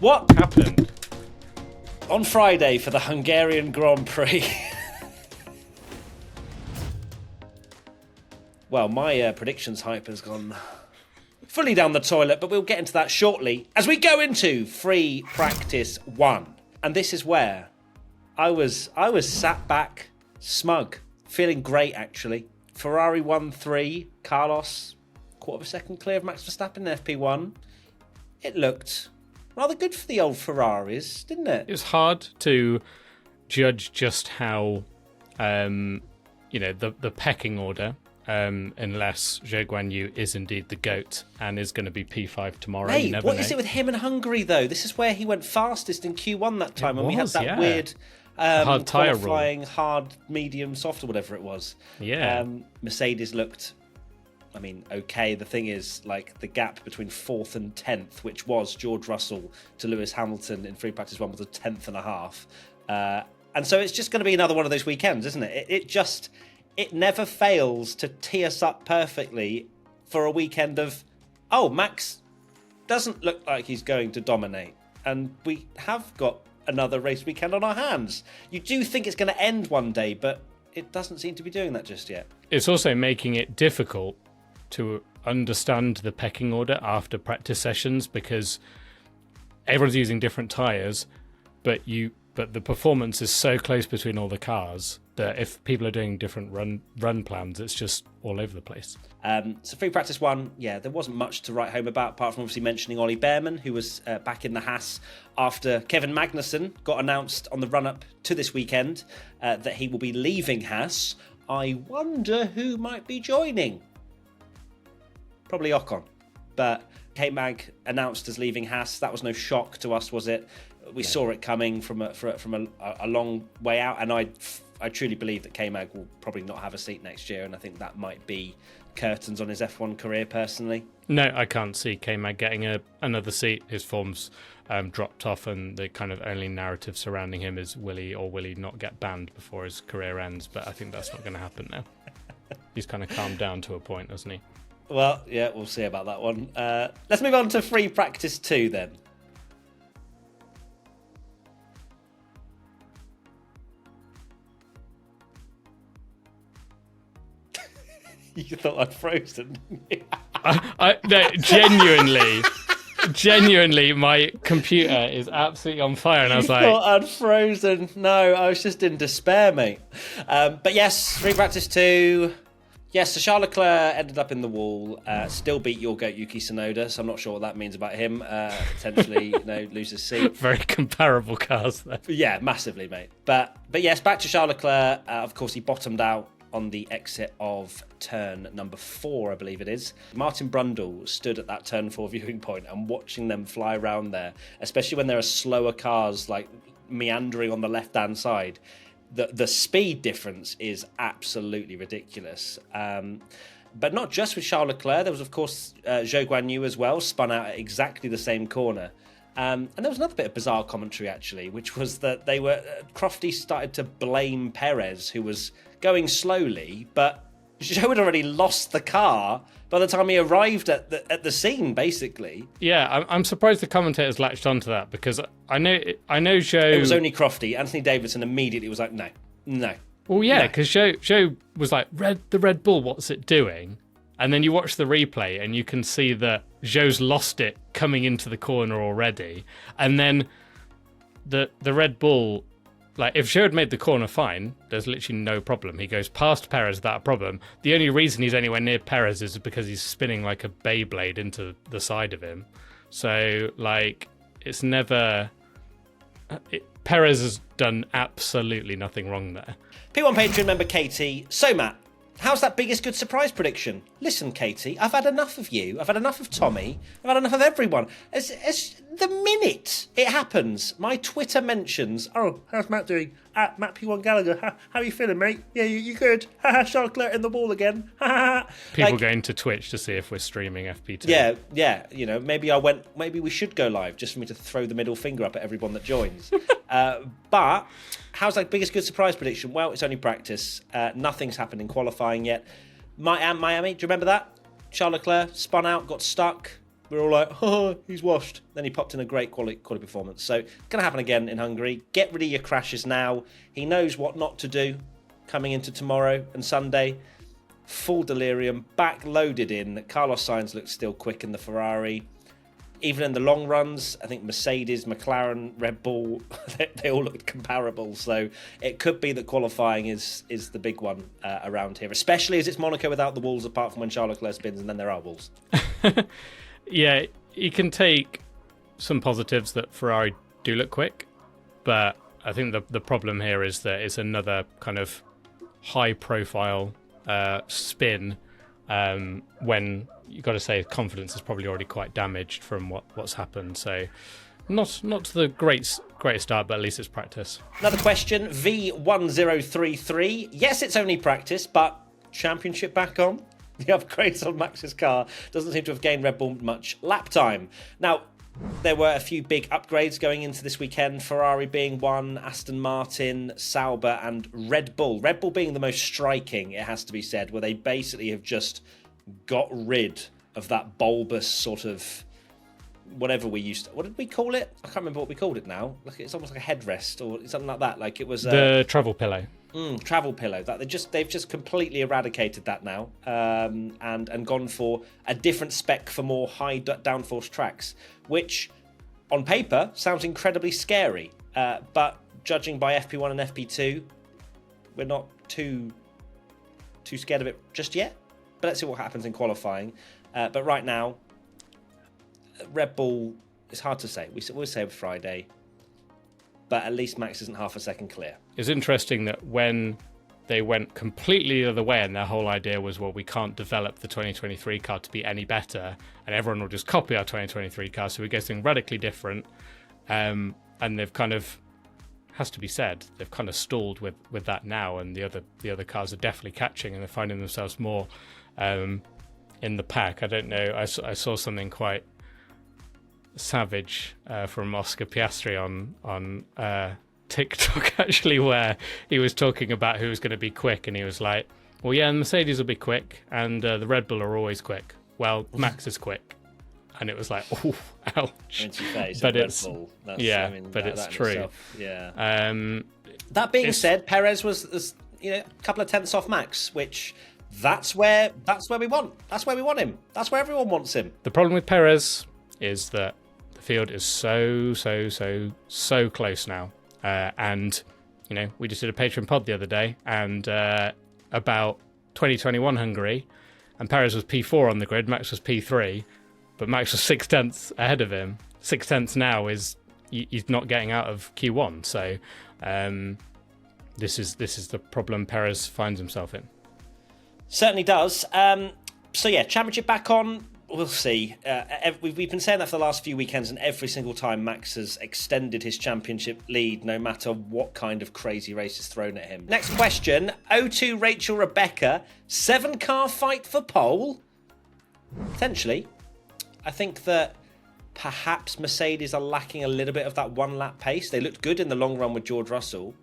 What happened on Friday for the Hungarian Grand Prix? Well, my predictions hype has gone fully down the toilet, but we'll get into that shortly as we go into free practice 1. And this is where I was sat back, smug, feeling great actually. Ferrari 1-3, Carlos, quarter of a second clear of Max Verstappen in FP1. It looked rather good for the old Ferraris, didn't it? It was hard to judge just how, the pecking order, unless Zhou Guanyu is indeed the GOAT and is going to be P5 tomorrow. Hey, what is it with him and Hungary, though? This is where he went fastest in Q1 that time, when we had that weird hard tyre qualifying, rule. hard, medium, soft, or whatever it was. Yeah. Mercedes looked, okay. The thing is, the gap between 4th and 10th, which was George Russell to Lewis Hamilton in free practice 1, was a 10th and a half. And so it's just going to be another one of those weekends, isn't it? It never fails to tee us up perfectly for a weekend of, Max doesn't look like he's going to dominate. And we have got another race weekend on our hands. You do think it's going to end one day, but it doesn't seem to be doing that just yet. It's also making it difficult to understand the pecking order after practice sessions because everyone's using different tyres, but the performance is so close between all the cars that if people are doing different run plans, it's just all over the place. So free practice 1, there wasn't much to write home about, apart from obviously mentioning Ollie Behrman, who was back in the Haas after Kevin Magnussen got announced on the run-up to this weekend that he will be leaving Haas. I wonder who might be joining. Probably Ocon. But K-Mag announced as leaving Haas. That was no shock to us, was it? We saw it coming from a long way out, and I truly believe that K-Mag will probably not have a seat next year, and I think that might be curtains on his F1 career, personally. No, I can't see K-Mag getting another seat. His form's dropped off, and the kind of only narrative surrounding him is will he not get banned before his career ends, but I think that's not going to happen now. He's kind of calmed down to a point, hasn't he? Well, yeah, we'll see about that one. Let's move on to free practice 2 then. You thought I'd frozen, didn't you? No, genuinely, my computer is absolutely on fire, and I was like, thought I'd frozen. No, I was just in despair, mate. But yes, free practice 2. Yes, so Charles Leclerc ended up in the wall, still beat your GOAT Yuki Tsunoda, so I'm not sure what that means about him. Potentially, lose his seat. Very comparable cars there. Yeah, massively, mate. But yes, back to Charles Leclerc. Of course, he bottomed out on the exit of turn number 4, I believe it is. Martin Brundle stood at that turn 4 viewing point and watching them fly around there, especially when there are slower cars meandering on the left-hand side. The speed difference is absolutely ridiculous. But not just with Charles Leclerc. There was, of course, Zhou Guanyu as well, spun out at exactly the same corner. And there was another bit of bizarre commentary, actually, which was that Crofty started to blame Perez, who was going slowly, but Zhou had already lost the car by the time he arrived at the scene, basically. Yeah, I'm surprised the commentators latched onto that, because I know Zhou... It was only Crofty. Anthony Davidson immediately was like, no. Well, yeah, because Zhou was like, the Red Bull, what's it doing? And then you watch the replay and you can see that Zhou's lost it coming into the corner already. And then the Red Bull, if Zhou had made the corner fine, there's literally no problem. He goes past Perez without a problem. The only reason he's anywhere near Perez is because he's spinning like a Beyblade into the side of him. So, it's never... Perez has done absolutely nothing wrong there. P1 Patreon member Katie. So, Matt, how's that biggest good surprise prediction? Listen, Katie, I've had enough of you. I've had enough of Tommy. I've had enough of everyone. As the minute it happens, my Twitter mentions, how's Matt doing? At Matt P1 Gallagher. How are you feeling, mate? Yeah, you good? Charles Leclerc in the wall again. People going to Twitch to see if we're streaming FP2. Yeah. Maybe we should go live just for me to throw the middle finger up at everyone that joins. But how's that biggest good surprise prediction? Well, it's only practice. Nothing's happened in qualifying yet. Miami, do you remember that? Charles Leclerc spun out, got stuck. we're all like, oh, he's washed. Then he popped in a great quality performance. So it's going to happen again in Hungary. Get rid of your crashes now. He knows what not to do coming into tomorrow and Sunday. Full delirium, back-loaded in. Carlos Sainz looks still quick in the Ferrari. Even in the long runs, I think Mercedes, McLaren, Red Bull, they all looked comparable. So it could be that qualifying is the big one around here, especially as it's Monaco without the walls, apart from when Charles Leclerc spins, and then there are walls. Yeah, you can take some positives that Ferrari do look quick, but I think the problem here is that it's another kind of high-profile spin when you've got to say confidence is probably already quite damaged from what's happened. So not the great start, but at least it's practice. Another question, V1033. Yes, it's only practice, but championship back on? The upgrades on Max's car doesn't seem to have gained Red Bull much lap time. Now, there were a few big upgrades going into this weekend, Ferrari being one, Aston Martin, Sauber and Red Bull. Red Bull being the most striking, it has to be said, where they basically have just got rid of that bulbous sort of whatever we used to, what did we call it? I can't remember what we called it now. Like, it's almost like a headrest or something like that. Like it was the travel pillow. Travel pillow. That they've just completely eradicated that now, and gone for a different spec for more high downforce tracks, which on paper sounds incredibly scary. But judging by FP1 and FP2, we're not too scared of it just yet. But let's see what happens in qualifying. But right now, Red Bull, it's hard to say. We'll say Friday, but at least Max isn't half a second clear. It's interesting that when they went completely the other way and their whole idea was, well, we can't develop the 2023 car to be any better and everyone will just copy our 2023 car, so we get something radically different. And they've kind of, has to be said, they've kind of stalled with that now, and the other cars are definitely catching and they're finding themselves more in the pack. I don't know, I saw something quite savage from Oscar Piastri on TikTok actually, where he was talking about who was going to be quick, and he was like, well, yeah, the Mercedes will be quick and the Red Bull are always quick. Well, Max is quick. And it was like, oh, ouch. But it's Bull. Yeah, I mean, but it's true. Itself, yeah. That being said, Perez was a couple of tenths off Max, which that's where we want. That's where we want him. That's where everyone wants him. The problem with Perez is that the field is so close now. And, we just did a Patreon pod the other day and about 2021 Hungary, and Perez was P4 on the grid, Max was P3, but Max was 6/10 ahead of him. 6/10 now is he's not getting out of Q1, so this is the problem Perez finds himself in. Certainly does. So yeah, championship back on. We'll see. We've been saying that for the last few weekends, and every single time Max has extended his championship lead, no matter what kind of crazy race is thrown at him. Next question. O2 Rachel Rebecca, 7-car fight for pole? Potentially. I think that perhaps Mercedes are lacking a little bit of that one-lap pace. They looked good in the long run with George Russell,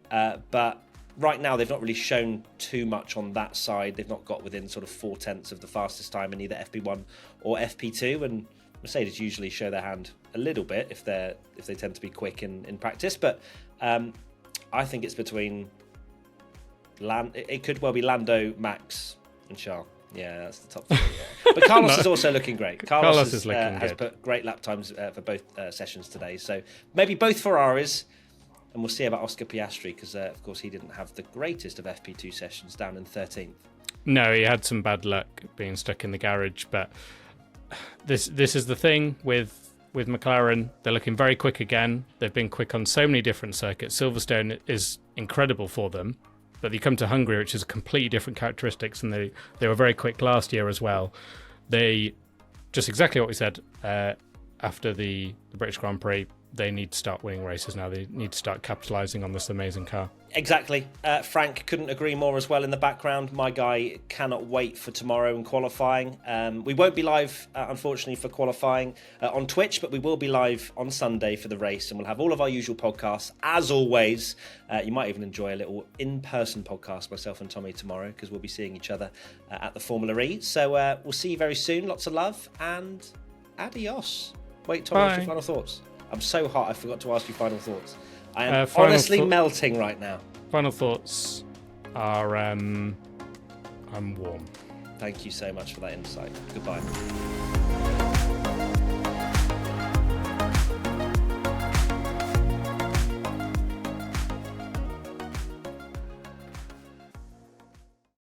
but right now they've not really shown too much on that side. They've not got within sort of 4/10 of the fastest time in either FP1 or FP2, and Mercedes usually show their hand a little bit if they tend to be quick in practice. But I think it's between it could well be Lando, Max and Charles. Yeah, that's the top three. Yeah. But Carlos is also looking great. Carlos is looking has put great lap times for both sessions today. So maybe both Ferraris. And we'll see about Oscar Piastri, because, of course, he didn't have the greatest of FP2 sessions, down in 13th. No, he had some bad luck being stuck in the garage. But this is the thing with McLaren. They're looking very quick again. They've been quick on so many different circuits. Silverstone is incredible for them. But you come to Hungary, which is completely different characteristics, and they were very quick last year as well. They, just exactly what we said after the British Grand Prix, they need to start winning races now. They need to start capitalising on this amazing car. Exactly. Frank couldn't agree more as well in the background. My guy cannot wait for tomorrow and qualifying. We won't be live, unfortunately, for qualifying on Twitch, but we will be live on Sunday for the race, and we'll have all of our usual podcasts. As always, you might even enjoy a little in-person podcast, myself and Tommy, tomorrow, because we'll be seeing each other at the Formula E. So we'll see you very soon. Lots of love, and adios. Wait, Tommy, what's your Bye. final thoughts? I'm so hot, I forgot to ask you final thoughts. I am Final honestly melting right now. Final thoughts are I'm warm. Thank you so much for that insight. Goodbye.